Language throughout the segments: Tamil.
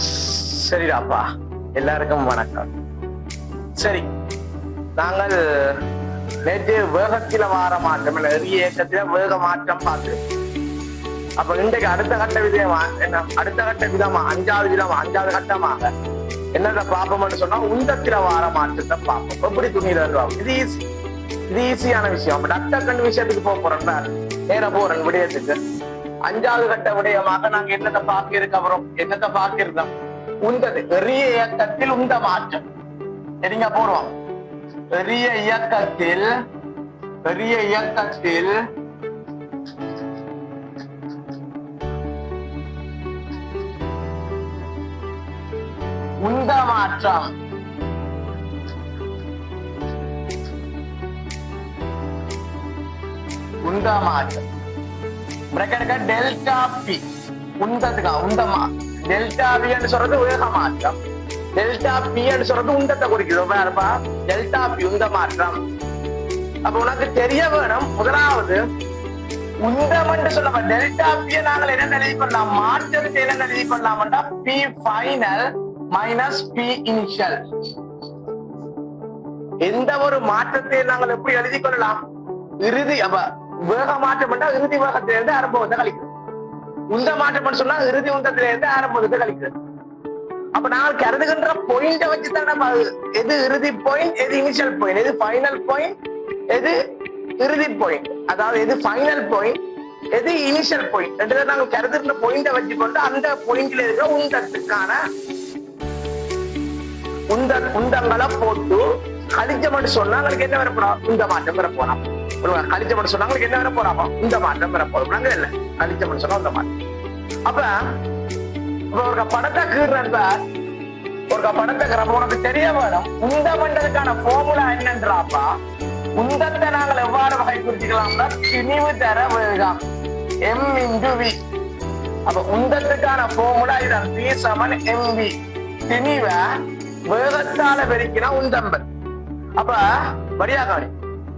சரிடாப்பா, எல்லாருக்கும் வணக்கம். சரி, நாங்கள் நேற்று வேகத்தில வார மாற்றம் எரிய இயக்கத்தில வேக மாற்றம் பார்த்து, அப்ப இன்றைக்கு அடுத்த கட்ட விதமா என்ன, அடுத்த கட்ட விதமா அஞ்சாவது கட்டமாக என்னென்ன பார்ப்போம்னு சொன்னா உந்தத்தில வார மாற்றத்தை பார்ப்போம். எப்படி துணியில இது ஈஸி, இது ஈஸியான விஷயம். அப்ப டாக்டர் கண்டு விஷயத்துக்கு போறோம், நேர போறேன் விடயத்துக்கு. அஞ்சாவது கட்ட விடயமாக நாங்க என்னத்தை பார்க்க இருக்க அப்புறம் என்னத்தை பார்க்க இருக்கோம், உந்தது பெரிய இயக்கத்தில் உந்த மாற்றம். சரிங்க, போடுவோம். பெரிய இயக்கத்தில் உந்த மாற்றம். உந்த மாற்றம் டெல்டா பி. உந்ததுக்கா உந்தமா டெல்டா பி என்று சொல்றது வேக மாற்றம், டெல்டா பி என்று சொல்றது உந்தத்தை குறிக்கிறது. டெல்டா பி உந்த மாற்றம். அப்ப உனக்கு தெரிய வேணும், முதலாவது உந்தம் என்று சொல்ல டெல்டா பியை நாங்கள் என்ன எழுதி பண்ணலாம், மாற்றத்துக்கு என்ன எழுதி பண்ணலாம்டா B final minus B initial. எந்த ஒரு மாற்றத்தை நாங்கள் எப்படி எழுதி கொள்ளலாம், இறுதி. அப்ப வேக மாற்றம் பண்ணா இறுதி வேகத்திலிருந்து ஆரம்பத்தை கழிக்கிறது. உந்த மாற்றம் சொன்னா இறுதி உந்தத்திலிருந்து ஆரம்பத்தை கழிக்கிறது. அப்ப நாங்கள் கருதுகின்ற பாயிண்ட வச்சுதான் எது இறுதி பாயிண்ட், எது இனிஷியல் பாயிண்ட், எது ஃபைனல் பாயிண்ட், எது இறுதி பாயிண்ட், அதாவது எது ஃபைனல் பாயிண்ட், எது இனிஷியல் பாயிண்ட் என்று நாங்கள் கருதுகின்ற பாயிண்ட வச்சுக்கொண்டு அந்த பாயிண்ட்ல இருக்கிற உந்தத்துக்கான உந்தங்களை போட்டு கழிச்ச மட்டும் சொன்னா உங்களுக்கு என்ன வர போறோம், உந்த மாற்றம் வர போறோம். கழிச்ச மட்டும் சொன்னா உங்களுக்கு என்ன வர போறாப்பா, உந்த மாற்றம் வர போறோம். இல்ல, கழிச்ச மட்டும் சொன்னா உந்த மாற்றம். அப்ப ஒரு படத்தை கீறப்ப உனக்கு தெரிய வேணும் உந்த மண்டலுக்கான ஃபார்முலா என்னன்றாப்பா. உந்தத்தை நாங்கள் எவ்வாறு வகைப்படுத்திக்கலாம்னா திணிவு தர வேகம் m × v. அப்ப உந்தத்துக்கான ஃபார்முலா இதான் v = mv. திணிவ வேகத்தால பெருக்கினா உந்தம்பல். அப்ப வரியாகாடி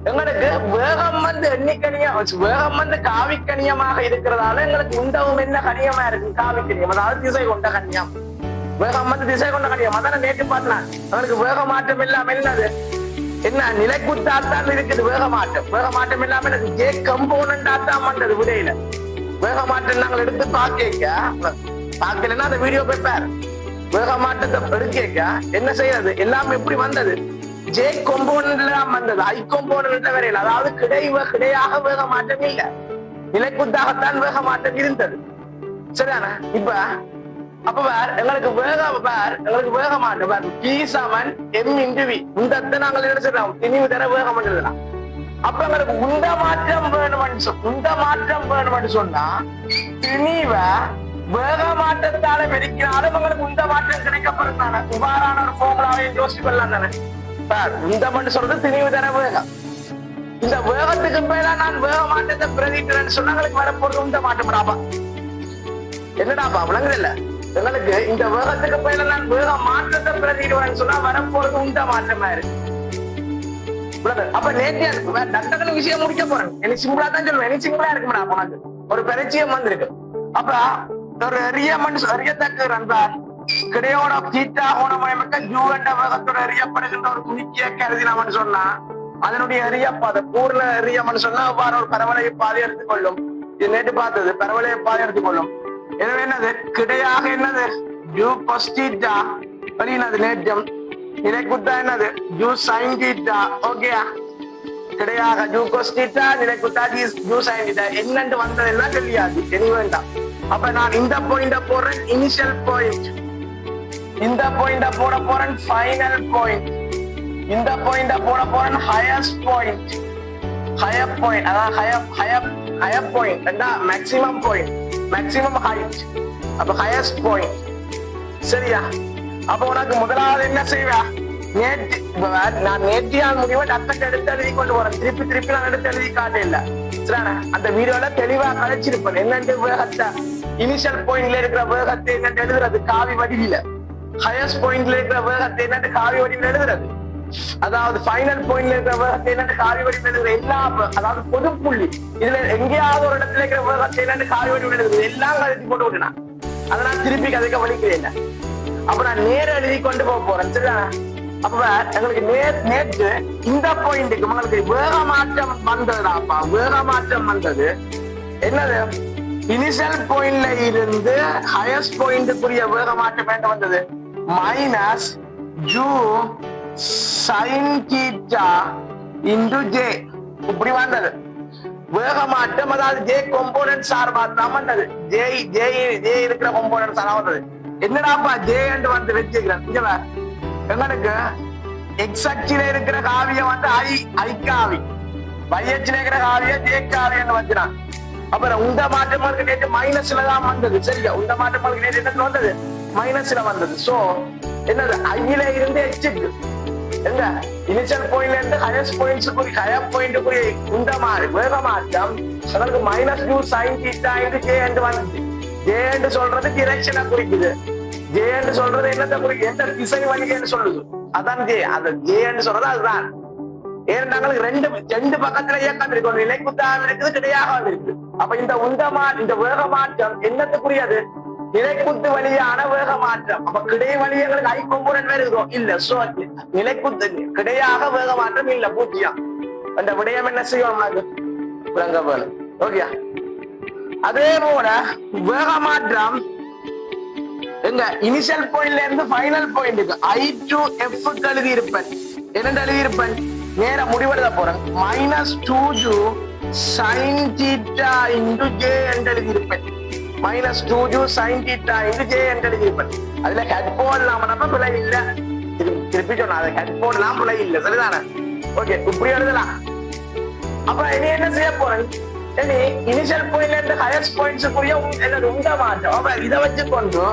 எங்களுக்கு வேகம் எண்ணிக்கணியா, வேகம் காவிக்கணியமாக இருக்கிறதால எங்களுக்கு உந்தவும் என்ன கணியமா இருக்கு, காவிக்கணியம், அதாவது திசை கொண்ட கணியம். வேகம் திசை கொண்ட கணியம். அதான நேற்று பார்த்தலாம். எங்களுக்கு வேக மாற்றம் இல்லாம என்னது, என்ன நிலைக்குத்தாத்தான் இருக்குது. வேக மாற்றம் இல்லாம எனக்கு ஜே கம்போனண்டாத்தான் பண்றது விடையில. வேக மாற்றம் நாங்கள் எடுத்து பார்க்கலன்னா அந்த வீடியோ பேப்பர் வேக மாற்றத்தை எடுக்க என்ன செய்யறது, எல்லாமே எப்படி வந்தது, ஜே காம்போனன்ட்ல வந்தது, ஐ காம்போனன்ட்ல வரையில. அதாவது கிடையாக வேக மாற்றம் இல்ல, நிலைக்குத்தாகத்தான் வேக மாற்றம் இருந்தது. சரிதானே? இப்ப அப்ப எங்களுக்கு வேக மாற்றம் P = m × v. உந்தத்தை நாங்கள் என்ன செய்யலாம், திணிவு தர வேகம் எழுதலாம். அப்ப எங்களுக்கு உந்த மாற்றம் வேணும்னு சொன்னா திணிவ வேக மாற்றத்தால பெருக்கினாலும் உங்களுக்கு உந்த மாற்றம் கிடைக்கப்படும் தானே. இவ்வாறான ஒரு ஃபார்முலாவை யோசிச்சு கொள்ளலாம் தானே. உந்தம் சொல்றது திணிவு தர வேகம். இந்த வேகத்துக்கு மேல நான் வேக மாற்றத்தை பிரதிக்கிறேன்னு சொன்னா எங்களுக்கு வரப்போறது உந்த மாற்றம்டாப்பா. என்னடாப்பா விளங்குது இல்ல, எங்களுக்கு இந்த வேகத்துக்கு மேல நான் வேக மாற்றத்தை பிரதிடுவேன்னு சொன்னா வரப்போறது உந்த மாற்றமா இருக்கு. அப்ப நேற்று டக்குனு விஷயம் முடிக்க போறேன். எனக்கு சிம்பிளா தான் சொல்லுவேன், எனக்கு சிம்பிளா இருக்கும்டா. உனக்கு ஒரு பரிச்சயம் வந்திருக்கு. அப்ப ஒரு அறியத்தக்க நண்பர் கிடையோட தீட்டா கோணமயமிக்க ஜூ என்ற வேகத்தோட அறியப்படுகின்ற ஒரு குறுக்கிய கருதினாமன்னு சொன்னா அதனுடைய அறியப்பாதை பூர்ண அறியம்னு சொன்னா அவ்வாறு ஒரு பரவலைய பாதை எடுத்துக்கொள்ளும். இது நேற்று பார்த்தது பரவலைய பாதை எடுத்துக்கொள்ளும். எனவே என்னது கிடையாக என்னது ஜூ கொஸ் தீட்டா வெளியினது நேற்றம் நிலைக்குத்தா என்னது ஜூ சைன் தீட்டா. ஓகேயா, கிடையாக ஜூ கொஸ் தீட்டா நிலைக்குத்தா ஜூ சைன் தீட்டா என்னன்னு வந்ததெல்லாம் தெரியாது, தெரிய வேண்டாம். அப்ப நான் இந்த பாயிண்ட போடுறேன் இனிஷியல் பாயிண்ட், இந்த பாயிண்ட போட போறேன் ஃபைனல் பாயிண்ட், இந்த பாயிண்ட போட போறேன் ஹையஸ்ட் பாயிண்ட். ஹையர் பாயிண்ட் அதாவது ஹையர் பாயிண்ட் என்றா மேக்ஸிமம் பாயிண்ட், மேக்ஸிமம் ஹைட். அப்ப ஹையஸ்ட் பாயிண்ட். சரியா? அப்ப உனக்கு முதலாவது என்ன செய்வா, நான் நேற்றியால் முடிவை டக்கத்தை எடுத்து எழுதி கொண்டு போறேன். திருப்பி நான் எடுத்து எழுதி காட்ட இல்ல. சரியான அந்த வீடியோல தெளிவா கழிச்சிருப்பேன். என்னென்று வேகத்தை இனிஷியல் பாயிண்ட்ல இருக்கிற வேகத்தை என்னென்று எழுதுறது காவி வடிவில, ஹையஸ்ட் பாயிண்ட்ல இருக்கிற வேகத்தை என்னென்று காவி வடிவில் எழுதுறது, அதாவது ஃபைனல் பாயிண்ட்ல இருக்கிற வேகத்தை என்னென்று காவி வடிவில் எழுதுறது எல்லா, அதாவது பொது புள்ளி இதுல எங்கேயாவது ஒரு இடத்துல இருக்கிற வேகத்தை என்னென்று காவி வடிவில் எழுதுறது எல்லாம் கழிச்சு போட்டு விட்டுனா அதை நான் திருப்பி கதைக்க வலிக்கிறேன். அப்ப நான் நேர எழுதி கொண்டு போக போறேன். சரிதானே? அப்ப எங்களுக்கு நேற்று இந்த பாயிண்ட்டுக்கு உங்களுக்கு வேக மாற்றம் வந்ததுடாப்பா. வேக மாற்றம் வந்தது என்னது? இனிஷியல் பாயிண்ட்ல இருந்து ஹையஸ்ட் பாயிண்ட்டுக்குரிய வேக மாற்றம் என்ன வந்தது? மைனஸ் ஜூ சைன் தீட்டா இன்டு ஜே இப்படி வந்தது வேக மாற்றம். அதாவது ஜே காம்போனன்ட் சார்பா தான் வந்தது. ஜே இருக்கிற காம்போனன்ட் சாரா வந்தது. என்னடாப்பா ஜே என்று வந்து வச்சுக்கிறேன். எங்களுக்கு எக்ஸ் அச்சில இருக்கிற காவியம் வந்து ஐ காவி, y அச்சில இருக்கிற காவியம் ஜே காவியம் வச்சுறான். அப்புறம் உந்த மாற்றம் நேற்று மைனஸ்ல தான் வந்தது. சரியா? உந்த மாற்றம் நேற்று என்ன வந்தது? மைனஸ்ல வந்தது. சோ என்னது? ஐல இருந்து எச்சுக்கு எங்க இனிஷியல் பாயிண்ட்ல இருந்து ஹையஸ்ட் பாயிண்ட்ஸுக்குரிய ஹையர் பாயிண்ட்டுக்குரிய இந்த மாதிரி வேக மாற்றம் எங்களுக்கு minus two sine theta into J என்று வந்துச்சு. ஜே என்று சொல்றது டிரெக்ஷனை குறிக்குது. ஜே என்று சொல்றது என்னத்தை குறிக்குது? எந்த திசை வழின்னு சொல்லுது. அதான் ஜே. அது ஜே என்று சொல்றது அதுதான். ஏன்னா ரெண்டு பக்கத்துல இயக்கம் இருக்கு. ஒரு நிலைக்குத்தாக இருக்குது, கிடையாக இருக்கு. அப்ப இந்த வேக மாற்றம் என்னத்துக்குரியது? நிலைக்குத்து வழியான வேக மாற்றம். அப்ப கிடை வழி எங்களுக்கு ஐ காம்போனன்ட் வேற இருக்கும் இல்ல. சோ நிலைக்குத்து கிடையாக வேக மாற்றம் இல்ல, பூஜ்ஜியம். அந்த விடயம் என்ன செய்யும்? ஓகே. அதே போல வேக மாற்றம் எங்க இனிஷியல் பாயிண்ட்ல இருந்து ஃபைனல் பாயிண்ட்டுக்கு ஐ டு எஃப் எழுதி இருப்பேன். என்ன எழுதி இருப்பேன்? நேர முடிவெழுத போறேன். Minus two zoo sine theta into J என்று எழுதி இருப்பேன். Minus two zoo sine theta into J என்று எழுதி இருப்பேன். அதுல ஹெட் போடலாம பிழை இல்ல. திருப்பி சொன்னா அது ஹெட் போடலாம், பிழை இல்ல. சரிதானே? ஓகே, இப்படி எழுதலாம். அப்ப இனி என்ன செய்ய போறேன்? இனிஷியல் பாயிண்ட்ல இருந்து ஹையஸ்ட் பாயிண்ட்ஸுக்குரிய உண்ட மாற்றம். அப்ப இதை வச்சு கொண்டு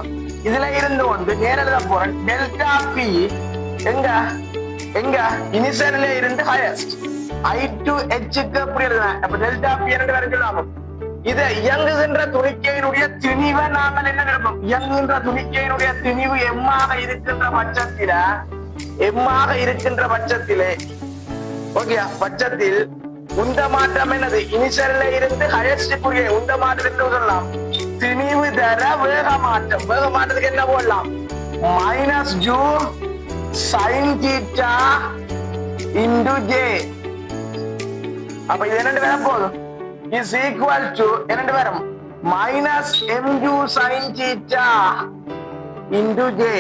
இதுல இருந்து கொண்டு நேர எழுத போறேன். டெல்டா பி எங்க இனிஷியல்ல இருந்து ஹையஸ்ட் ஐ டு ஹெச்சுக்கு அப்படி எழுதுறேன். அப்ப டெல்டா பி என்று வேற சொல்லாம இது இயங்குகின்ற துணிக்கையினுடைய திணிவை நாங்கள் என்ன நினைப்போம்? இயங்குகின்ற துணிக்கையினுடைய திணிவு எம்மாக இருக்கின்ற பட்சத்திலே ஓகே பட்சத்தில் உந்த மாற்றம் என்னது? இனிஷியல்ல இருந்து ஹையஸ்டுக்குரிய உந்த மாற்றம் சொல்லலாம். திணிவு தர வேக மாற்றம். வேக மாற்றத்துக்கு என்ன போடலாம்? மைனஸ் ஜூ சைன் தீட்டா இன்டு ஜே. அப்ப இது என்ன வேற போதும்? இஸ் ஈக்குவல் டு என்ன வரும்? Minus M zoo sine theta into J.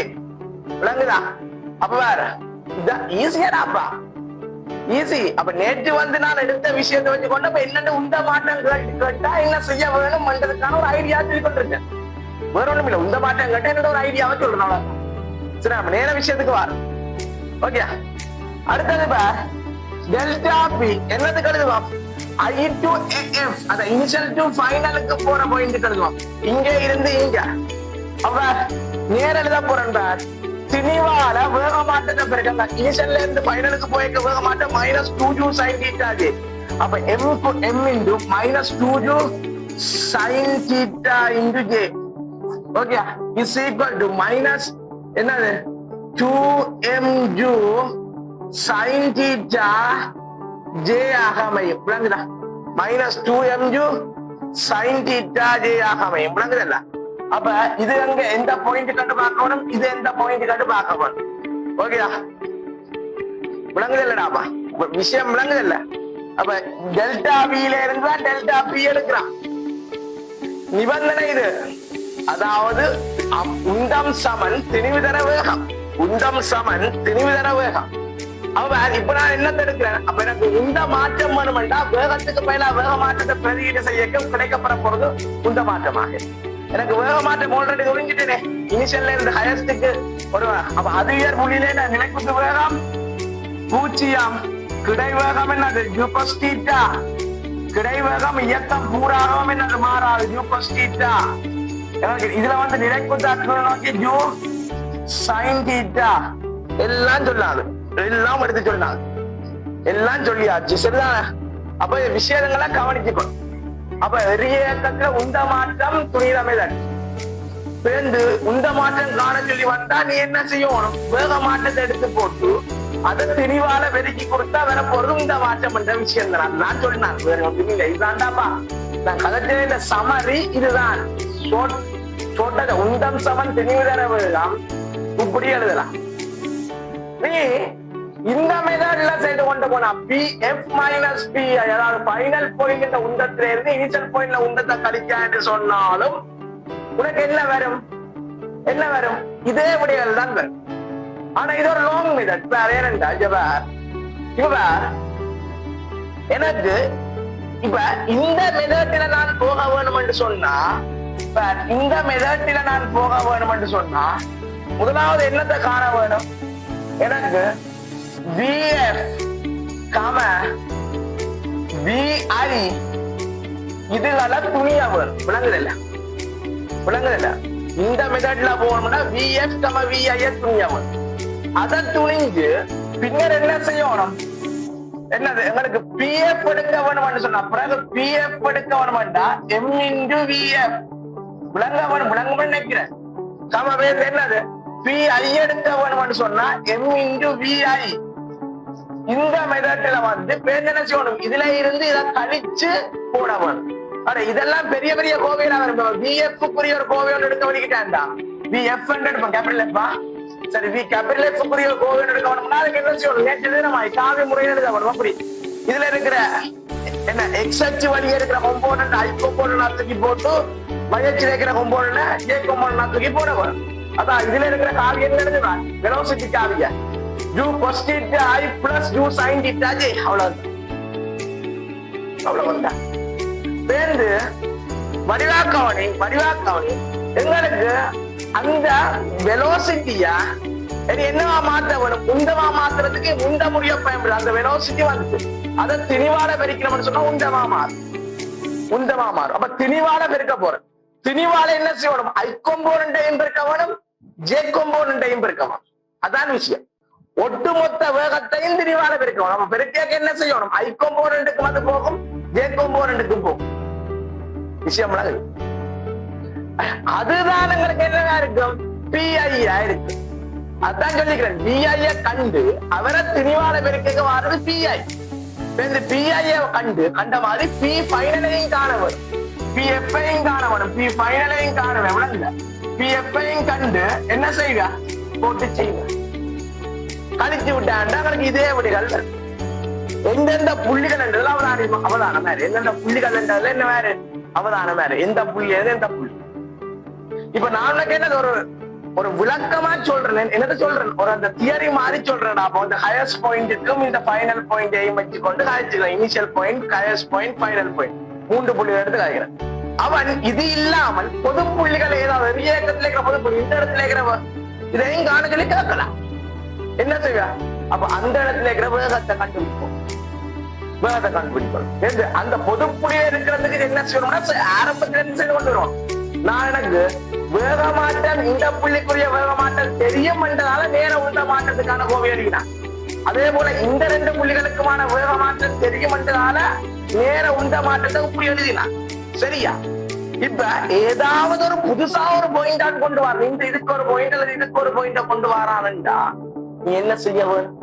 விளங்குதா? அப்ப வேற ஈஸியாடாப்பா, ஈஸி. அப்ப நேற்று வந்து நான் எடுத்த விஷயத்தை வச்சு கொண்டு என்னென்ன உந்த மாற்றம் கேட்டா என்ன செய்ய வேணும் பண்றதுக்கான ஒரு ஐடியா சொல்லி கொண்டிருக்கேன். வேற ஒண்ணும் இல்ல. உந்த மாற்றம் கேட்டா என்னோட ஒரு ஐடியாவை சொல்றேன். சரி, நம்ம நேர விஷயத்துக்கு வர. ஓகே, அடுத்தது டெல்டா பி என்னதுக்கு எழுதுவோம்? ஐ டு எஃப், அத இனிஷியல் டு ஃபைனலுக்கு போற பாயிண்ட் எழுதுவோம். இங்க இருந்து இங்க. அப்ப நேர எழுத போறேன். திணிவால வேக மாற்றத்தை பிறகு இனிஷியல்ல இருந்து ஃபைனலுக்கு போயிருக்க வேக மாற்றம் minus two zoo sine theta j. அப்ப m into minus two zoo sine theta into j. Okay, is equal to minus என்னது? Two m zoo sine theta j ஆக அமையும். விளங்குதா? Minus two m zoo sine theta j ஆக அமையும். விளங்குதல்ல? அப்ப இது அங்க எந்த பாயிண்ட் கண்டு பார்க்கணும், இது எந்த பாயிண்ட் கண்டு பார்க்கணும். ஓகேயா? விளங்குதில்லடாப்பா, விஷயம் விளங்குதில்ல. அப்ப டெல்டா பில இருந்தா டெல்டா பி எடுக்கிறான். நிபந்தனை இது. அதாவது உந்தம் சமன் திணிவுதர வேகம். உந்தம் சமன் திணிவுதர வேகம். அப்ப இப்ப நான் என்னத்தை எடுக்கிறேன்? அப்ப எனக்கு உந்த மாற்றம் வேணும்டா வேகத்துக்கு மேல வேக மாற்றத்தை பிரதியீடு செய்ய கிடைக்கப்பட போறது உந்த மாற்றமாக. எனக்கு வேக மாற்றம் ஆல்ரெடி ஒழிஞ்சிட்டேனே. இனிஷியல்ல இருந்து ஹையஸ்டுக்கு ஒரு அப்ப அதிகர் புள்ளியிலே நான் நிலைக்குத்து வேகம் 0. கிடை வேகம் என்னது? ஜூபஸ் தீட்டா. கிடை வேகம் இயக்கம் பூராகவும் என்னது? மாறாது ஜூபஸ் தீட்டா. எனக்கு இதுல வந்து நிலைக்குத்து நோக்கி ஜூ சைன் தீட்டா எல்லாம் சொல்லாது, எல்லாம் எடுத்து சொல்லாது, எல்லாம் சொல்லியாச்சு. சரிதானே? அப்ப விஷயங்களை கவனிச்சுக்கணும். அப்ப இயக்கத்துல உந்த மாற்றம் துணிதமைதல் சேர்ந்து உந்த மாற்றம் காண சொல்லி வந்தா நீ என்ன செய்யணும்? வேக மாற்றத்தை எடுத்து போட்டு அதை திணிவால வெதுக்கி கொடுத்தா வர போறது இந்த மாற்றம் என்ற விஷயம் தான். நான் சொன்னேன் வேற ஒன்றும் இல்லை. இதுதான்டாப்பா நான் கதைச்ச இந்த சமரி. இதுதான் சொன்னது உந்தம் சமன் திணிவு தர வேகம் இப்படி எழுதலாம். நீ இந்த மெத்தட்ல செய்து கொண்டு போனா pf மைனஸ் pi, அதாவது ஃபைனல் பாயிண்ட் இந்த உந்தத்தில இருந்து இனிஷியல் பாயிண்ட்ல உந்தத்தை கழிக்க என்று சொன்னாலும் உனக்கு என்ன வரும்? என்ன வரும்? இதே விடைகள் தான் வரும். ஆனா இது ஒரு லாங் மெத்தட். வேற ஏனென்றா இப்ப எனக்கு இப்ப இந்த மெத்தட்ல நான் போக வேணும் என்று சொன்னா, இந்த மெத்தட்ல நான் போக வேணும் என்று சொன்னா முதலாவது என்னத்தை காண வேணும்? எனக்கு vf vi இதுகள துணியா வேணும். விளங்குதில்ல? விளங்குதில்ல? இந்த மெத்தட்ல போகணும்னா vf vi துணியா வேணும். அதை துணிஞ்சு பின்னர் என்ன செய்யணும்? என்னது எங்களுக்கு pf எடுக்க வேணும்னு சொன்னா பிறகு pf எடுக்க வேணும்டா m into vf விளங்க நினைக்கிறேன். சமவேத என்னது pi எடுக்க வேணும்னு சொன்னா m into vi. இந்த மெத்தட்ல வந்து என்ன செய்யணும்? இதுல இருந்து இதை கழிச்சு போட வேணும். ஆனா இதெல்லாம் பெரிய பெரிய கோவையில வரும். vf க்குரிய ஒரு கோவையோடு எடுக்க வலிக்கிட்டான்டா vf எடுப்போம் கேபிட்டல் எஃப்பா. சரி v கேபிட்டல் எஃப் க்குரிய ஒரு கோவை எடுக்க வேணும்னா அதுக்கு என்ன செய்யணும்? நேற்று தினமாய் காவி முறையில் எழுத வேணும். அப்படி இதுல இருக்கிற என்ன எக்ஸ் அச்சு வழியே இருக்கிற கொம்போனன்ட் ஐ கொம்போனன்ட் தூக்கி போட்டு மையச்சில் இருக்கிற கொம்போனன்ட் ஜே கொம்போனன்ட் தூக்கி போட வேணும். அதான் இதுல இருக்கிற காவி என்ன எழுதுவான்? வெலோசிட்டி காவிய u cos theta I plus u sin theta j. அவ்வளவுதான். பேருந்து வடிவாக்கவனி எங்களுக்கு அந்த வெலோசிட்டியா என்னவா மாற்ற வேணும்? உந்தமா மாத்துறதுக்கு உந்த முடிய பயன்படுது. அந்த வெலோசிட்டி வந்து அதை திணிவாட பெருக்கணும்னு சொன்னா உந்தமா மாறும். அப்ப திணிவாட பெருக்க போறேன். திணிவால என்ன செய்யணும்? ஐ கொம்போனன்ட்டையும் பெருக்க வேணும், ஜே கொம்போனன்ட்டையும் பெருக்க வேணும். அதான் விஷயம். ஒட்டுமொத்த வேகத்தையும் திணிவால பெருக்கணும். நம்ம பெருக்க என்ன செய்யணும்? ஐ கொம்போனன்ட்டுக்கு வந்து போகும், ஜே கொம்போனன்ட்டுக்கும் போகும். விஷயம் அதுதான் எங்களுக்கு என்னவா இருக்கும்? PI இருக்கு. அதான் சொல்லிக்கிறேன். PI கண்டு அவரை திணிவால பெருக்க வாரது PI. இந்த PI கண்ட மாதிரி P ஃபைனலையும் காண வரும், PF-ஐயும் காண வரும், P ஃபைனலையும் காண வேணும். PF-ஐயும் கண்டு என்ன செய்வா? போட்டு செய்வ கழிச்சு விட்டாண்டா அவனுக்கு இதே விடைகள் எந்தெந்த புள்ளிகள் என்றது அவதானம் வேறு. எந்தெந்த புள்ளிகள் என்றதுல என்ன வேறு அவதானம் வேறு. எந்த புள்ளி எந்த புள்ளி. இப்ப நான் உனக்கு என்னது ஒரு விளக்கமா சொல்றேன். என்னது சொல்றேன்? ஒரு அந்த தியரி மாதிரி சொல்றேன். அப்போ இந்த ஹையஸ்ட் பாயிண்ட்டுக்கும் இந்த ஃபைனல் பாயிண்டையும் வச்சுக்கொண்டு காய்ச்சிக்கலாம். Initial point, highest point, final point 3 புள்ளிகள் எடுத்து காய்க்கிறேன். அவன் இது இல்லாமல் பொது புள்ளிகள் ஏதாவது இயக்கத்துல இருக்கிற பொது புள்ளி இந்த இடத்துல இருக்கிற இதையும் காண சொல்லி கேட்கலாம். என்ன செய்வா? அப்ப அந்த இடத்துல இருக்கிற வேகத்தை கண்டுபிடிப்போம். அந்த பொது புள்ளிய இருக்கிறதுக்கு என்ன செய்யணும்னா ஆரம்பத்துல இருந்து செய்து கொண்டு வரும். நான் எனக்கு வேகமாட்டம் இந்த புள்ளிக்குரிய வேகமாட்டம் தெரியும் என்றதால நேர உண்ட மாற்றத்துக்கான கோவை எழுதினான். அதே போல இந்த 2 புள்ளிகளுக்குமான வேகமாட்டம் தெரியும் என்றதால நேர உண்ட மாற்றத்தை இப்படி எழுதினான். சரியா? இப்ப ஏதாவது ஒரு புதுசா ஒரு பாயிண்டா கொண்டு வர, இந்த இதுக்கு ஒரு பாயிண்ட் அல்லது இதுக்கு ஒரு பாயிண்ட கொண்டு வரான்டா நீ என்ன செய்ய வேணும்?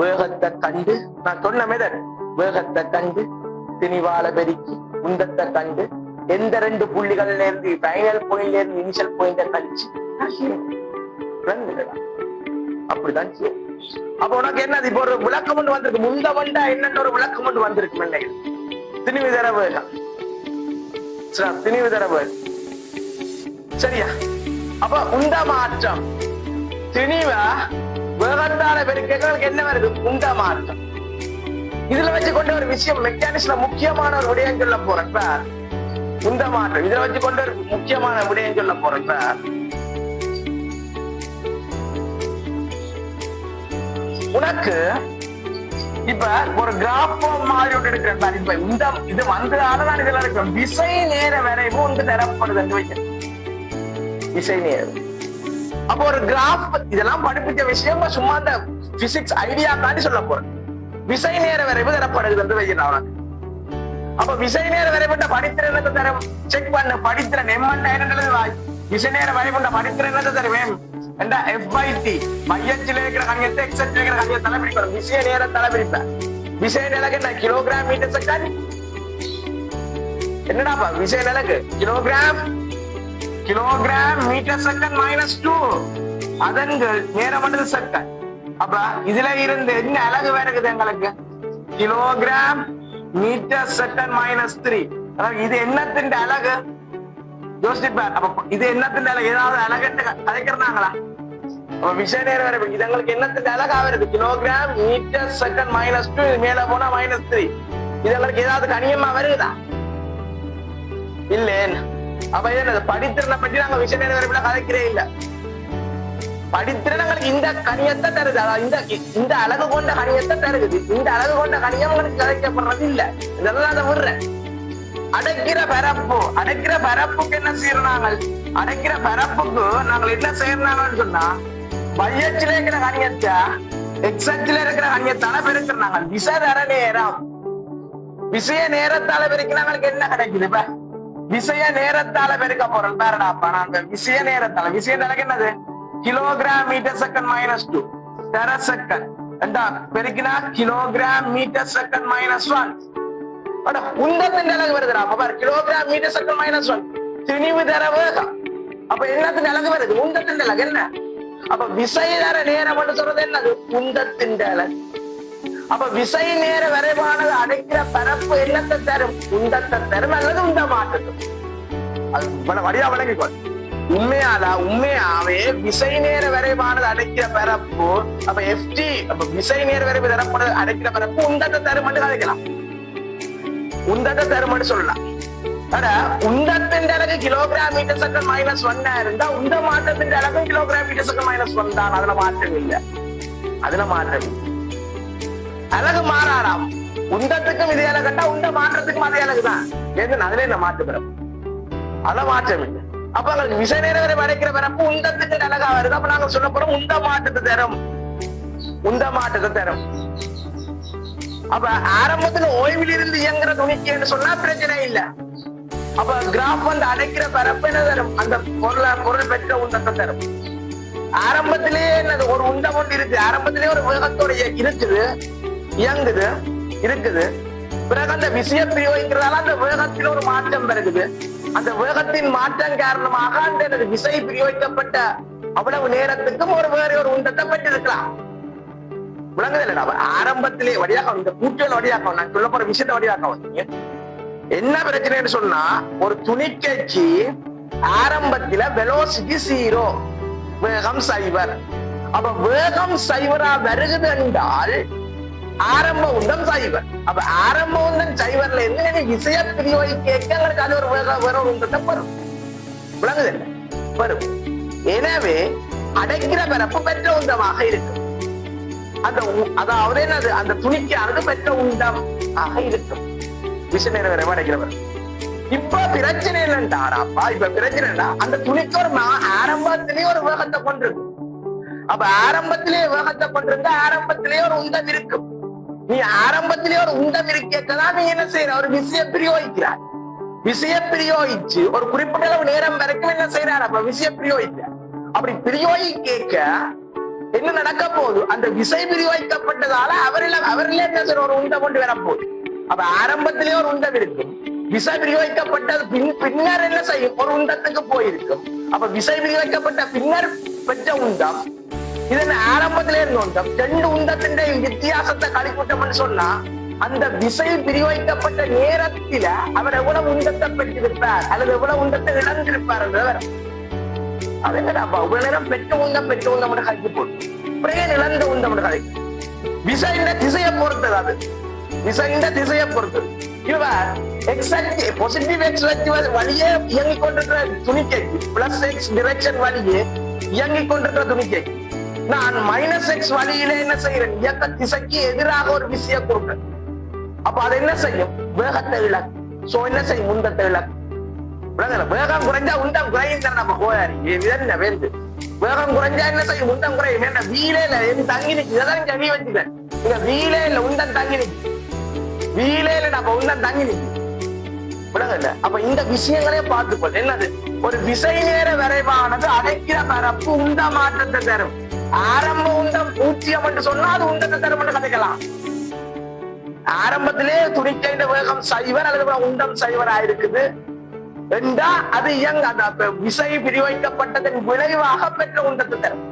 வேகத்தை கண்டு, நான் சொன்ன மெதட், வேகத்தை கண்டு திணிவால பெருக்கி உந்தத்தை கண்டு எந்த 2 புள்ளிகள்ல இருந்து ஃபைனல் பாயிண்ட்ல இருந்து இனிஷியல் பாயிண்ட கழிச்சு அப்படிதான் செய்யும். அப்ப உனக்கு என்னது? இப்ப ஒரு விளக்கம் ஒன்று வந்திருக்கு. முந்த வண்டா என்னன்ற ஒரு விளக்கம் ஒன்று வந்திருக்கு. திணிவு தர வேகம், திணிவு தர வேகம். சரியா? அப்ப உந்த மாற்றம் திணிவ வேகத்தால பெருக்கிறதுக்கு என்ன வருது? உந்த மாற்றம். இதுல வச்சு கொண்ட ஒரு விஷயம் மெக்கானிக்ஸ்ல முக்கியமான ஒரு விடயம் சொல்ல போறேன். உந்த மாற்றம் இதை வச்சு கொண்டு ஒரு முக்கியமான விடயம் சொல்ல போறேன். உனக்கு இப்ப ஒரு கிராஃப் மாதிரி ஒன்று எடுக்கிறேன். இப்ப இந்த இது வந்ததால நான் இதெல்லாம் இருக்கிறேன். விசை நேர வரைவு ஒன்று தரப்படுது வைக்கிறேன். விசை நேரம். அப்போ ஒரு கிராஃப் இதெல்லாம் படிப்பிச்ச விஷயம் சும்மா அந்த பிசிக்ஸ் ஐடியா தாண்டி சொல்ல போறேன். விசை நேர வரைவு தரப்படுது வைக்கிறேன் அவனுக்கு. அப்ப விசை நேர வரைபட்ட படித்திறனத்தை தரும் செக் பண்ண. படித்திறன் M விசை நேர வரைபட்ட படித்திறனத்தை தருவேன். F/T மையத்தில் இருக்கிற கணியத்தை X அச்சில் இருக்கிற கணிய தலைப்பிடிக்கணும். விசை நேர தலைப்பிடிப்பேன். விசை நிலக்கு என்ன? Kilogram metre second. என்னடாப்பா விசை நிலக்கு? கிலோகிராம் கிலோகிராம் மீட்டர் செகண்ட் -2 அதன்கள் நேரமண்டல செகண்ட். அப்ப இதுல இருந்து என்ன அலகு வருகுது எங்களுக்கு? Kilogram metre second -3. இது என்னத்தின் அலகு யோசிப்பார். அப்ப இது என்னத்தின் அலகு? ஏதாவது அலகட்டு கதைக்கிறாங்களா? அப்ப விஷய நேரம் வரை இது எங்களுக்கு என்னத்தின் அலகா வருது? Kilogram metre second -2. இது மேல போனா -3. இது எங்களுக்கு ஏதாவது கணியமா வருகுதா? இல்ல. அப்ப என்னது படித்திறனை பற்றி நாங்க விஷய நேரம் வரை கதைக்கிறே இல்ல. படித்திறனங்களுக்கு இந்த கணியத்தை தருது. அதாவது இந்த அழகு கொண்ட கணியத்தை தருகுது. இந்த அழகு கொண்ட கணியம் உங்களுக்கு கதைக்கப்படுறது இல்ல. இதெல்லாம் அதை விடுறேன். அடைக்கிற பரப்புக்கு என்ன செய்யறோம்? அடைக்கிற பரப்புக்கு நாங்கள் என்ன செய்யறாங்கன்னு சொன்னா, பையச்சில இருக்கிற கணியத்தை எக்ஸச்சில இருக்கிற கணியத்தால பெருக்கிறாங்க. விசைதர நேரம், விசைய நேரத்தால பெருக்கினா நாங்களுக்கு என்ன கிடைக்குது? இப்ப விசைய நேரத்தால பெருக்க போறோம் பாருடாப்பா. நாங்க விசைய நேரத்தால என்னது? கிலோகிராம் மீட்டர் செகண்ட் -2 தர செகண்ட் பெருக்கினா கிலோகிராம் மீட்டர் செகண்ட் -1. உந்தத்தின் அலகு வருதுடா. கிலோகிராம் மீட்டர் செகண்ட் -1 திணிவு தர வேகம். அப்ப என்னத்தின் அலகு வருது? உந்தத்தின் அலகு என்ன? அப்ப விசை தர நேரம் சொல்றது என்னது? உந்தத்தின் அலகு. அப்ப விசை நேர வரைவானது அடைக்கிற பரப்பு என்னத்தை தரும்? உந்தத்தை தரும் அல்லது உந்த மாற்றத்தும். அது வழியா வழங்கிக்கோ. உண்மையாவே விசை நேர வரைவானது அடைக்கிற பரப்பு. அப்ப FT அப்ப விசை நேர வரைவு தரப்படுது அடைக்கிற பரப்பு உந்தத்தை தரும் கதைக்கலாம். உந்தத்தை தரும் சொல்லலாம். உந்தத்தின் அலகு கிலோகிராம் மீட்டர் செகண்ட் -1 இருந்தா உந்த மாற்றத்தின் அலகு கிலோகிராம் மீட்டர் செகண்ட் -1 தான். அதுல மாற்றம் இல்லை. அலகு மாறாடாம். உந்தத்துக்கும் இதே அலகுண்டா உந்த மாற்றத்துக்கும் அதே அலகுதான். அதுல என்ன மாற்றம் பெறும்? அத மாற்றம் இல்லை. அப்ப எங்களுக்கு விசை நேர வரை அடைக்கிற பரப்பு உந்தத்துக்கு அலகா வருது. அப்ப நாங்க சொல்ல போறோம் உந்த மாற்றத்தை தரும். அப்ப ஆரம்பத்துல ஓய்வில் இருந்து இயங்குற துணிக்கு சொன்னா பிரச்சனை இல்லை. அப்ப கிராஃப் அடைக்கிற பரப்பு என்ன தரும்? அந்த பொருள் பெற்ற உந்தத்தை தரும். ஆரம்பத்திலேயே என்னது? ஒரு உண்டம் ஒன்று இருக்கு. ஆரம்பத்திலேயே ஒரு வேகத்தோட இருக்குது. பிறகு அந்த விசைய பிரயோகிக்கிறதால அந்த வேகத்தில் ஒரு மாற்றம் வருகிறது. அந்த வேகத்தின் மாற்றம் காரணமாக அந்த விசை பிரயோகிக்கப்பட்ட அவ்வளவு நேரத்துக்கும் வேற ஒரு உண்டத்தை பெற்றிருக்கலாம். விளங்குதில்ல? ஆரம்பத்திலே வழியாக இந்த கூட்டல் வழியாக நான் சொல்ல போற விஷயத்த வழியாக என்ன பிரச்சனைன்னு சொன்னா, ஒரு துணிக்கைக்கு ஆரம்பத்தில வெலோசிட்டி 0, வேகம் 0. அப்ப வேகம் 0 வருகுது என்றால் ஆரம்ப உந்தம் 0. அப்ப ஆரம்ப உந்தம் 0ல இருந்து விசைய பிரயோகிக்க அது ஒரு வேற உந்தத்தை வரும். விளங்குதில்ல? வரும். எனவே அடைக்கிற பரப்பு பெற்ற உந்தமாக இருக்கும். அதாவது என்னது? அந்த துணிக்கானது பெற்ற உண்டம் ஆக இருக்கும். விசை நேர வரை அடைக்கிறவர். இப்ப பிரச்சனை இல்லைன்றாராப்பா. இப்ப பிரச்சனை அந்த துணிக்கு ஒரு ஆரம்பத்திலேயே ஒரு வேகத்தை கொண்டிருக்கு. அப்ப ஆரம்பத்திலேயே வேகத்தை கொண்டிருந்தா ஆரம்பத்திலேயே ஒரு உந்தம் இருக்கும். நீ ஆரம்பத்திலேயே ஒரு உந்தம் இருக்கதான் நீ என்ன செய்யற? ஒரு விசைய பிரயோகிக்கிறார். விசைய பிரயோகிச்சு ஒரு குறிப்பிட்ட அளவு நேரம் வரைக்கும் என்ன செய்யறாரு? அப்ப விசைய பிரயோகிக்கிறார். அப்படி பிரயோகிக்க என்ன நடக்க போகுது? அந்த விசை பிரயோகிக்கப்பட்டதால அவரில் என்ன செய்யற? ஒரு உண்டம் கொண்டு வரப்போகுது. அப்ப ஆரம்பத்திலேயே ஒரு உண்டம் இருக்கும். விசை பிரயோகிக்கப்பட்டது பின்னர் என்ன செய்யும்? ஒரு உண்டத்துக்கு போயிருக்கும். அப்ப விசை பிரயோகிக்கப்பட்ட பின்னர் பெற்ற உண்டம் இதன் ஆரம்பத்திலே இருந்த உண்டம். 2 உண்டத்தின் வித்தியாசத்தை கழிக்கூட்டம் சொன்னா அந்த விசை பிரயோகிக்கப்பட்ட நேரத்தில அவர் எவ்வளவு உண்டத்தை பெற்றிருப்பார் அல்லது எவ்வளவு உண்டத்தை இழந்திருப்பார் என்றவர். அது என்னடாப்பா? இவ்வளவு நேரம் பெற்ற உண்டம் கழிச்சு போட்டு அப்புறம் இழந்த உண்டம் கழிக்கும். விசையின் திசையை பொறுத்தது. அது விசையின் திசையை பொறுத்தது. பாசிட்டிவ் எக்ஸ் வழியே இயங்கிக் கொண்டிருக்கிற துணிக்கைக்கு பிளஸ் எக்ஸ் டிரெக்ஷன் வழியே இயங்கிக் கொண்டிருக்கிற துணிக்கைக்கு நான் -x வழியில என்ன செய்யறேன்? இயக்க திசைக்கு எதிராக ஒரு விசையை கொடுக்கிறேன். அப்ப அது என்ன செய்யும்? வேகத்தை இழக்கும். சோ என்ன செய்யும்? உந்தத்தை இழக்கும். வேகம் குறைஞ்சா உண்டம் குறையும். நம்ம போயாரி என்ன வேண்டு வேகம் குறைஞ்சா என்ன செய்யும்? உண்டம் குறையும். என்ன வீலையில தங்கி நிற்கு. இதான் கவி வச்சுக்கிறேன். இங்க வீலையில உண்டம் தங்கி நிற்கு. வீலையில நம்ம உண்டம் தங்கி நிற்கு. விளங்கல? அப்ப இந்த விஷயங்களே பார்த்துக்கொள். என்னது? ஒரு விசை நேர விரைவானது அடைக்கிற பரப்பு உண்ட மாற்றத்தை தரும். ஆரம்ப உண்டம் 0 என்று சொன்னா அது உண்டத்தை தரும் என்று கதைக்கலாம். ஆரம்பத்திலே துணிக்கைந்த வேகம் 0 அல்லது உண்டம் 0 ஆயிருக்குது. என்றா அது அந்த விசை விரிவைக்கப்பட்டதன் விளைவாக பெற்ற உண்டத்தை தரும்.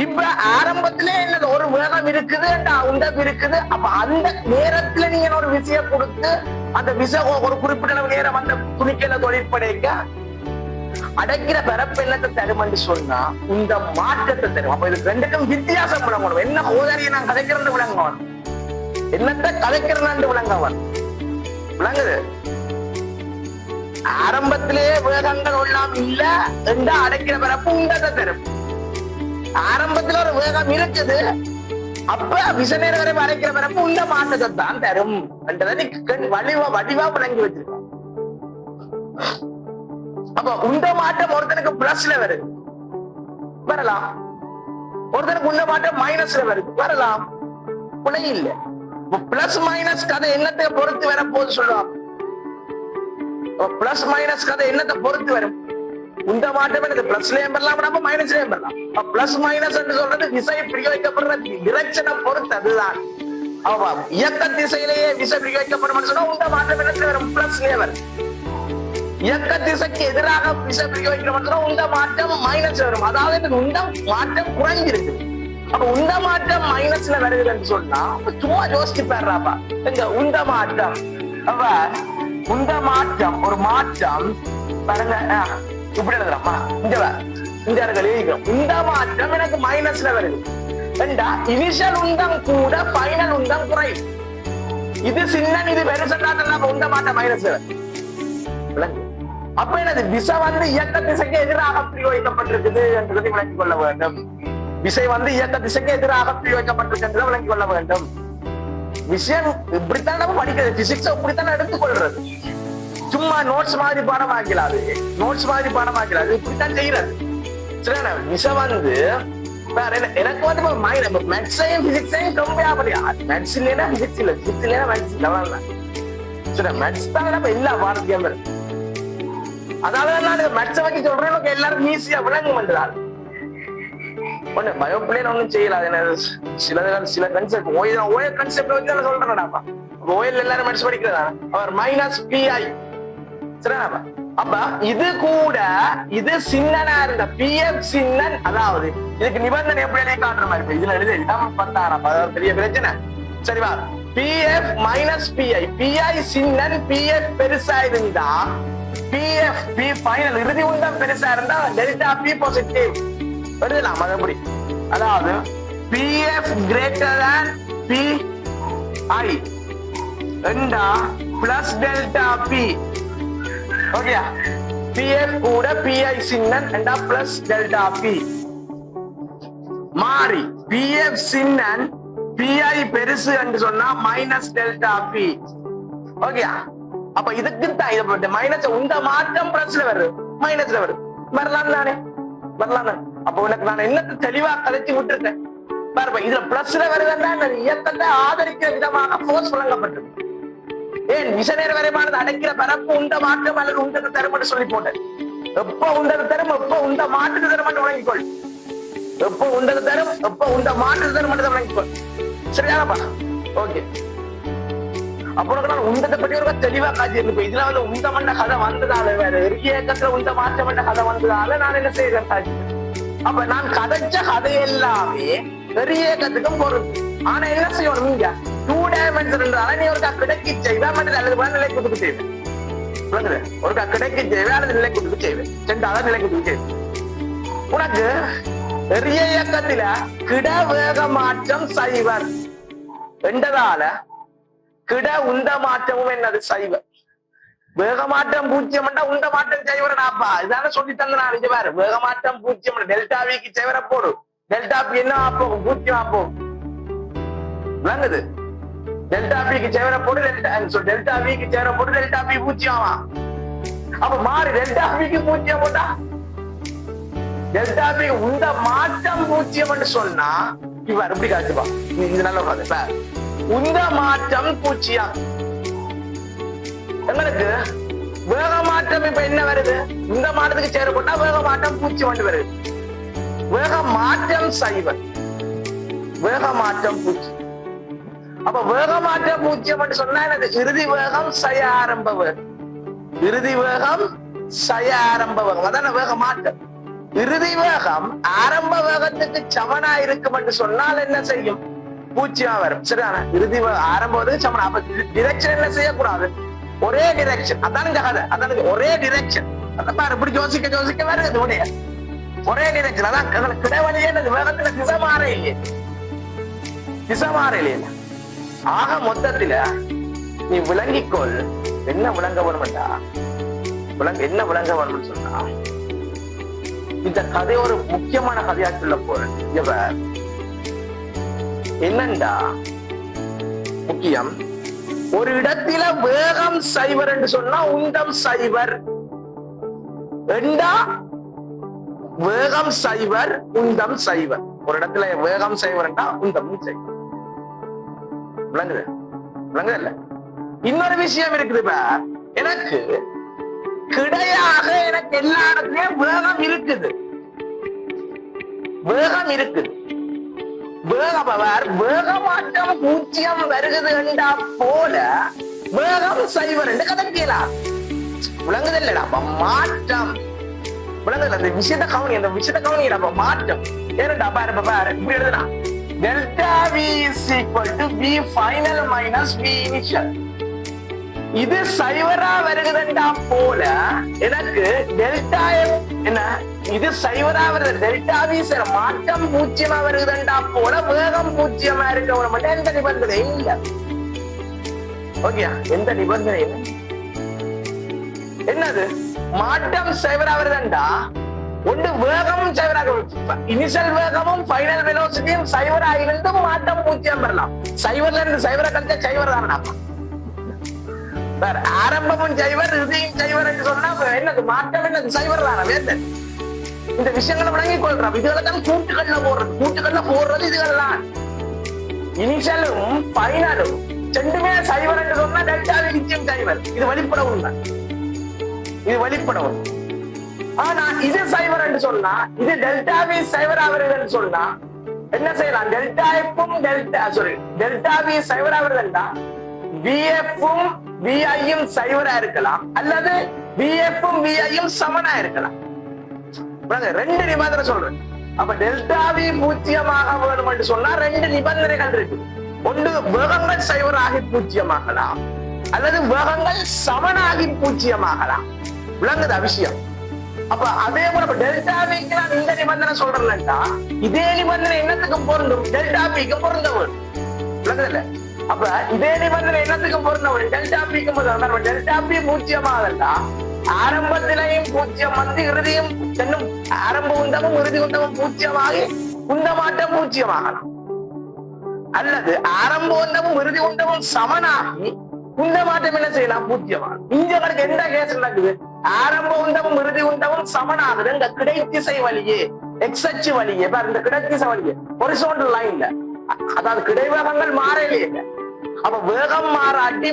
இப்ப ஆரம்பத்திலே என்னது ஒரு வேகம் இருக்குது, உண்டம் இருக்குது. அப்ப அந்த நேரத்துல நீங்க ஒரு விசைய கொடுத்து அந்த விசை ஒரு குறிப்பிட்ட நேரம் அந்த துணிக்கையில தொழிற்படைக்க அடைக்கிற பரப்பு என்னத்தை தரும் என்று சொன்னா இந்த மாற்றத்தை தரும். அப்ப இது ரெண்டுக்கும் வித்தியாசம் விளங்கணும். என்ன ஓதறிய நான் கதைக்கிறது விளங்குவன், என்னத்தை கதைக்கிறேன் விளங்கவன் விளங்குது. ஆரம்பத்திலே வேகங்கள் எல்லாம் இல்ல என்றா அடைக்கிற பரப்பு உண்டத்தை தரும். ஆரம்பத்துல ஒரு வேகம் இருக்குது, அப்ப விசை நேர வரை அடைக்கிற பரப்பு உண்ட மாற்றத்தை தான் தரும் என்றதை வடிவா விளங்கி வச்சிருக்கோம். அப்ப உண்ட மாற்றம் ஒருத்தனுக்கு பிளஸ்ல வருது வரலாம், ஒருத்தனுக்கு உண்ட மாற்றம் மைனஸ்ல வருது வரலாம், பிழை இல்லை. பிளஸ் மைனஸ் கதை என்னத்தை பொறுத்து வர போது சொல்லுவாங்க. பிளஸ் மைனஸ் கதை என்னத்தை பொறுத்து வரும், உண்ட மாற்றம் எனக்கு பிளஸ்லயும் வரலாம் மைனஸ்லயும் வரலாம். பிளஸ் மைனஸ் என்று சொல்றது விசை பிரயோகிக்கப்படுற டிரெக்ஷனை பொறுத்து. அதுதான் இயக்க திசையிலேயே விசை பிரயோகிக்கப்படும் சொன்னா உண்ட மாற்றம் என்ன வரும், பிளஸ்லயே வரும். இயக்க திசைக்கு எதிராக விசை பிரயோகிக்கணும் உண்ட மாற்றம் மைனஸ் வரும். அதாவது உண்ட மாற்றம் குறைஞ்சிருக்கு. அப்ப உண்ட மாற்றம் மைனஸ்ல வருதுன்னு சொன்னா சும்மா யோசிச்சு பாருப்பா. எங்க உண்ட மாற்றம் அப்ப உண்ட மாற்றம் ஒரு மாற்றம் பாருங்க, இப்படி எழுதுறோமா இந்த எழுதிக்கிறோம். உண்ட மாற்றம் எனக்கு மைனஸ்ல வருது என்றா இனிஷியல் உண்டம் கூட ஃபைனல் உண்டம் குறையும். இது சின்ன இது பெருசா உண்ட மாற்றம் மைனஸ்ல வருது. அப்ப எனது விசை வந்து இயக்க திசைக்கு எதிராக பிரயோகிக்கப்பட்டிருக்குது என்றதை விளங்கிக் கொள்ள வேண்டும். விசை வந்து இயக்க திசைக்கு எதிராக பிரயோகிக்கப்பட்டிருக்கு என்று விளங்கிக் கொள்ள வேண்டும். விஷயம் இப்படித்தான் நம்ம படிக்கிறது, பிசிக்ஸ் இப்படித்தான் எடுத்துக்கொள்றது. சும்மா நோட்ஸ் மாதிரி பாடம் ஆக்கலாது, நோட்ஸ் மாதிரி பாடம் ஆக்கலாது, இப்படித்தான் செய்யறது. சரிண்ணா, விசை வந்து எனக்கு வந்து மேத்ஸையும் பிசிக்ஸையும் கம்பேர் பண்ணியா, மேத்ஸ் இல்லைன்னா பிசிக்ஸ் இல்ல, பிசிக்ஸ் இல்லைன்னா மேத்ஸ் இல்ல. சரி, மேத்ஸ் தான் நம்ம எல்லா பாடத்தையும் இருக்கு. அதாவது நான் மேத்ஸை வச்சு சொல்றேன், எல்லாரும் ஈஸியா விளங்கும் என்றால் ஒண்ணு பயோபிளேன் ஒண்ணும் செய்யல. சில கன்செப்ட் ஓயல் கன்செப்ட் வச்சு நான் சொல்றேன்டாப்பா. ஓயல் எல்லாரும் மேத்ஸ் படிக்கிறதா அவர் மைனஸ் பிஐ. சரிடாப்பா, அப்ப இது கூட இது சின்னனா இருந்த பிஎஃப் சின்னன், அதாவது இதுக்கு நிபந்தனை எப்படி காட்டுற மாதிரி இதுல எழுதி இடம் பத்தாரம், அதாவது பெரிய பிரச்சனை. சரிவா, பிஎஃப் மைனஸ் பிஐ, பிஐ சின்னன் பிஎஃப் பெருசா இருந்தா பிஎஃப் பி ஃபைனல் இறுதி உண்டம் பெருசா இருந்தா டெல்டா பி பாசிட்டிவ் எழுதலாம். மறுபடி அதாவது பிஎஃப் கிரேட்டர் தேன் பிஐ என்றா plus delta P. Okay, PF கூட பிஐ சின்னன் என்றா பிளஸ் டெல்டா பி. மாறி பிஎஃப் சின்னன் பிஐ பெருசு என்று சொன்னா மைனஸ் டெல்டா பி. ஓகே, அப்ப இதுக்கு தான் இதை மைனஸ் உண்ட மாற்றம் பிளஸ்ல வருது மைனஸ்ல வருது வரலாம் தானே, வரலாம் தானே. அப்ப உனக்கு நான் என்னத்தை தெளிவா கதைச்சு விட்டுருக்கேன் பாருப்பா. இதுல பிளஸ்ல வருதுன்னா இயக்கத்தை ஆதரிக்கிற விதமாக போர்ஸ் வழங்கப்பட்டது. ஏன் விசை நேர வரைமானது அடைக்கிற பரப்பு உண்ட மாற்றம் அல்லது உண்டத்தை தரும் என்று சொல்லி போட்டேன். எப்ப உண்டத்தை தரும், எப்ப உண்ட மாற்றத்தை தரும் என்று வழங்கிக்கொள். எப்ப உண்டத்தை தரும், எப்ப உண்ட மாற்றத்தை தரும் என்று வழங்கிக்கொள். சரியானப்பா? ஓகே, அப்புறம் நான் உண்டத்தை பற்றி ஒரு தெளிவா காட்சி இருக்கு. இதுல வந்து உண்டமண்ட கதை வந்ததால, வேற இயக்கத்துல உண்ட மாற்றமண்ட கதை வந்ததால நான் என்ன செய்யறேன் காட்சி. அப்ப நான் கதைச்ச கதை எல்லாமே பெரிய இயக்கத்துக்கும் பொருள். ஆனா என்ன செய்யணும், நீங்க 2 டைமென்ஷன் நீ ஒரு கிடைக்கி செய்வே அல்லது நிலை கொடுத்து செய்வேன். ஒரு கிடைக்கி செய்வே அல்லது நிலை கொடுத்து செய்வேன், சென்றாத நிலை கொடுத்து செய்வேன். உனக்கு பெரிய இயக்கத்துல கிட வேக மாற்றம் சைவர் என்றதால கிட உண்ட மாற்றமும் என்னது சைவர். வேக மாற்றம் 0 உண்ட மாற்றம் சைவரனாப்பா. இதான சொல்லி தந்த நான் பாரு. வேக மாற்றம் 0 டெல்டா விக்கு சைவர போடு, டெல்டா பி என்ன ஆப்போம் 0 ஆப்போம் விளங்குது. டெல்டா பிக்கு சைவர போடு, டெல்டா விக்கு சைவர போடு, டெல்டா பி 0 ஆவா. அப்ப மாறி டெல்டா பிக்கு 0 போட்டா டெல்டா பி உண்ட மாற்றம் 0 சொன்னா இவர் எப்படி காட்டுப்பா. இது நல்ல கதை. உந்த மாற்றம் 0. எங்களுக்கு வேக மாற்றம் இப்ப என்ன வருது, இந்த மாற்றத்துக்கு சேரப்பட்டா வேக மாற்றம் 0 வருது. வேக மாற்றம் சைவர், வேக மாற்றம் 0. அப்ப வேகமாற்ற பூஜ்ஜியம் என்று சொன்னா எனது இறுதி வேகம் சய ஆரம்ப வேகம். இறுதி வேகம் சய ஆரம்ப வேகம், அதான வேகமாற்றம். இறுதி வேகம் ஆரம்ப வேகத்துக்கு சமனா இருக்கும் என்று சொன்னால் என்ன செய்யும்? பூஜ்ஜியம் வரும். சரியான இறுதி ஆரம்ப வேகத்துக்கு சமனா. அப்ப டிரெக்ஷன் என்ன செய்யக்கூடாது? ஒரே டிரெக்ஷன். அதான கதை, அதான ஒரே டிரெக்ஷன். அதான் பாரு இப்படி யோசிக்க யோசிக்க வருது உடைய ஒரே டிரெக்ஷன். அதான் கிடைவழியே வேகத்துல திசை மாற இல்லையே, திசை மாற இல்லையா. ஆக மொத்தத்துல நீ விளங்கிக்கொள். என்ன விளங்க வேணும்டா, என்ன விளங்க வேணும்னு சொன்னா, இந்த கதை ஒரு முக்கியமான கதையா சொல்ல போறேன். இவர் என்னண்டா முக்கியம், ஒரு இடத்தில வேகம் சைவர் என்று சொன்னா உந்தம் சைவர் என்றா, வேகம் சைவர் உந்தம் சைவர். ஒரு இடத்துல வேகம் சைவர் என்றா உந்தம் சைவர். விளங்குது? விளங்குது இல்ல? இன்னொரு விஷயம் இருக்குது. எனக்கு கிடையாக எனக்கு எல்லா இடத்துலயும் வேகம் இருக்குது, வேகம் இருக்குது. வேகமாற்றம் பூஜ்ஜியம் வருகிறது என்றா போல வேகம் சைவர் என்று கதைக்கலாம். விளங்குது இல்லடா? மாற்றம் விளங்குது. அந்த விஷயத்த கவனி, அந்த விஷயத்த கவனிடா. மாற்றம் ஏனண்டா பாரு பாரு இப்படி எழுதுனா delta V is equal to V final minus V initial. இது சைவரா வருகிறதா போல எனக்கு டெல்டா என்ன, இது சைவரா வருது. டெல்டா வி மாற்றம் பூஜ்ஜியமா வருகிறதா போல வேகம் பூஜ்ஜியமா இருக்க மட்டும் எந்த நிபந்தனை இல்ல. ஓகே, எந்த நிபந்தனை இல்லை. என்னது மாற்றம் சைவரா வருதுண்டா, ஒன்று வேகமும் சைவராக, இனிஷியல் வேகமும் ஃபைனல் வெலோசிட்டியும் சைவரா இருந்து மாற்றம் பூஜ்ஜியம் பெறலாம். சைவர்ல இருந்து சைவரை கழிச்சா சைவர் தான். ஆரம்பமும் சைவர் இறுதியும் சைவர் என்று சொன்னா என்னது மாற்றம், என்னது சைவர் தானே. வேந்தன் இந்த விஷயங்களை விளங்கிக் கொள்றான். இதுகளை தான் கூட்டுகள்ல போடுறது, கூட்டுகள்ல போடுறது இதுகள்லாம். இனிஷியலும் ஃபைனலும் ரெண்டுமே சைவர் என்று சொன்னா டெல்டா நிச்சயம் சைவர். இது வெளிப்பட உண்மை, இது வெளிப்பட உண்மை. ஆனா இது சைவர் என்று சொன்னா, இது டெல்டா வி சைவர் ஆவறது சொன்னா என்ன செய்யலாம்? டெல்டா எஃப்பும் டெல்டா வி சைவர் ஆவறதுண்டா விஎஃப்பும் விஐயும் சைவரா இருக்கலாம், அல்லது விஎஃப்பும் விஐயும் சமனா இருக்கலாம். ரெண்டு நிபந்தனை சொல்றேன். அப்ப டெல்டா வி பூஜ்ஜியமாக வேணும் என்று சொன்னா ரெண்டு நிபந்தனைகள் இருக்கு. ஒன்று வேகங்கள் சைவராகி பூஜ்ஜியமாகலாம், அல்லது வேகங்கள் சமனாகி பூஜ்ஜியமாகலாம். விளங்குதா விஷயம்? அப்ப அதே போல டெல்டா விக்கு நான் இந்த நிபந்தனை சொல்றேன்டா, இதே நிபந்தனை என்னத்துக்கு பொருந்தும்? டெல்டா பிக்கு பொருந்த வேணும். விளங்குது இல்ல? அப்ப இதே நிபந்தனை என்னத்துக்கு பொருந்த வேணும்? டெல்டா பிக்கு பொருந்த. டெல்டா பி பூஜ்ஜியமாகலா, ஆரம்பத்திலையும் பூஜ்ஜியம் வந்து இறுதியும் சென்னும், ஆரம்ப உந்தமும் இறுதி உந்தமும் பூஜ்ஜியமாகி உந்தமாட்டம் பூஜ்ஜியமாகலாம், அல்லது ஆரம்ப உந்தமும் இறுதி உந்தமும் சமனாகி உந்தமாட்டம் என்ன செய்யலாம்? பூஜ்ஜியமாகும். இங்க கணக்கு எந்த கேஸ் நடக்குது? ஆரம்ப உந்தமும் இறுதி உந்தமும் சமனாகுது. இந்த கிடைத்திசை வழியே, எக்ஸ் அச்சு வழியே, இந்த கிடைத்திசை வழியே ஹொரிசாண்டல் லைன்ல, அதாவது கிடைவேகங்கள் மாறவே இல்லை. அப்ப வேகம் மாறாட்டி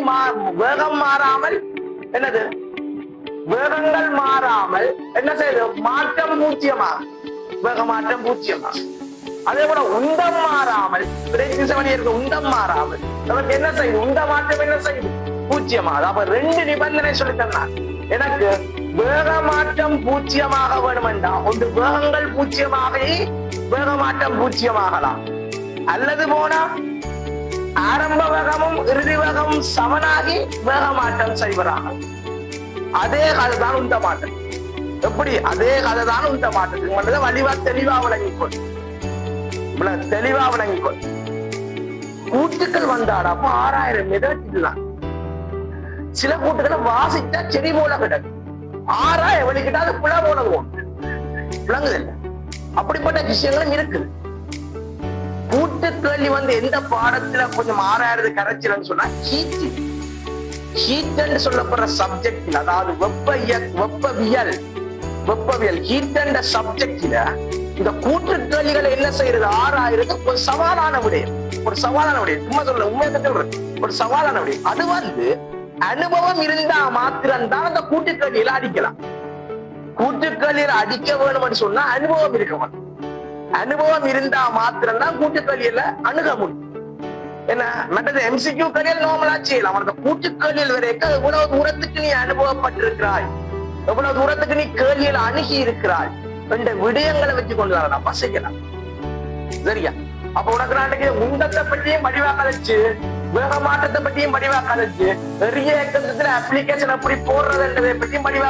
வேகம் மாறாமல் என்னது? வேகங்கள் மாறாமல் என்ன செய்யுது? மாற்றம் பூஜ்ஜியமாகும், வேகமாற்றம் பூஜ்ஜியமாகும். அதே போல உந்தம் மாறாமல், கிடைத்திசை வழியே இருக்க உந்தம் மாறாமல் நமக்கு என்ன செய்யுது? உந்த மாற்றம் என்ன செய்யுது? பூஜ்ஜியமாகுது. அப்ப ரெண்டு நிபந்தனை சொல்லித்தந்தான் எனக்கு. வேகமாற்றம் பூஜ்ஜியமாக வேணுமென்றா ஒன்று வேகங்கள் பூஜ்ஜியமாகி வேகமாற்றம் பூஜ்ஜியமாகலாம், அல்லது போனா ஆரம்ப வேகமும் இறுதி வேகமும் சமனாகி வேகமாற்றம் சைவராகலாம். அதே கதைதான் உந்த மாற்றம். எப்படி? அதே கதைதான் உந்த மாற்றத்துக்கு வலிவா தெளிவா விளங்கிக்கொள், தெளிவா விளங்கிக்கொள். கூட்டுக்கள் வந்தாடா 6000 மிதச்சுதான். சில கூட்டுக்களை வாசிச்சா செடி போல கிடக்கு, 6000 வெளிக்கிட்டா அது புல போல போகும். விளங்குதில்லை? அப்படிப்பட்ட விஷயங்களும் இருக்குது. கூட்டுக்கல்வி எந்த பாடத்துல கொஞ்சம் 6000 கரைச்சல்னு சொன்னா ஹீட் என்று சொல்லப்படுற சப்ஜெக்ட்ல, அதாவது வெப்பவியல் ஹீட் என்ற சப்ஜெக்ட்ல இந்த கூட்டுக்கல்விகளை என்ன செய்யறது? 6000 ஒரு சவாலான விடயம், ஒரு சவாலான விடயம். சும்மா சொல்ல உண்மையை சொல்றேன், ஒரு சவாலான விடயம். அது அனுபவம் இருந்தா மாத்திரம்தான் அந்த கூட்டுக்கல்வியில அடிக்கலாம். கூட்டுக்கல்வியில அடிக்க வேணும்னு சொன்னா அனுபவம் இருக்க மாட்டோம். அனுபவம் இருந்தா மாத்திரம்தான் கூட்டுக்கல்வியில அணுக முடியும். என்ன மற்றது எம்சிக்யூ கேள்வியில் நார்மலா செய்யலாம். அந்த கூட்டு கேள்வியில் வரைக்கும் எவ்வளவு தூரத்துக்கு நீ அனுபவப்பட்டிருக்கிறாய், எவ்வளவு தூரத்துக்கு நீ கேள்வியில் அணுகி இருக்கிறாய் என்ற விடயங்களை வச்சு கொண்டு வரலாம் பசிக்கலாம். சரியா? அப்ப உனக்கு நாட்டுக்கு முண்டத்தை பற்றியும் வடிவா கதைச்சு, வேக மாற்றத்தை பற்றியும் வடிவா கதைச்சு, பெரிய அப்ளிகேஷன் எப்படி போடுறதுன்றதை பற்றியும் வடிவா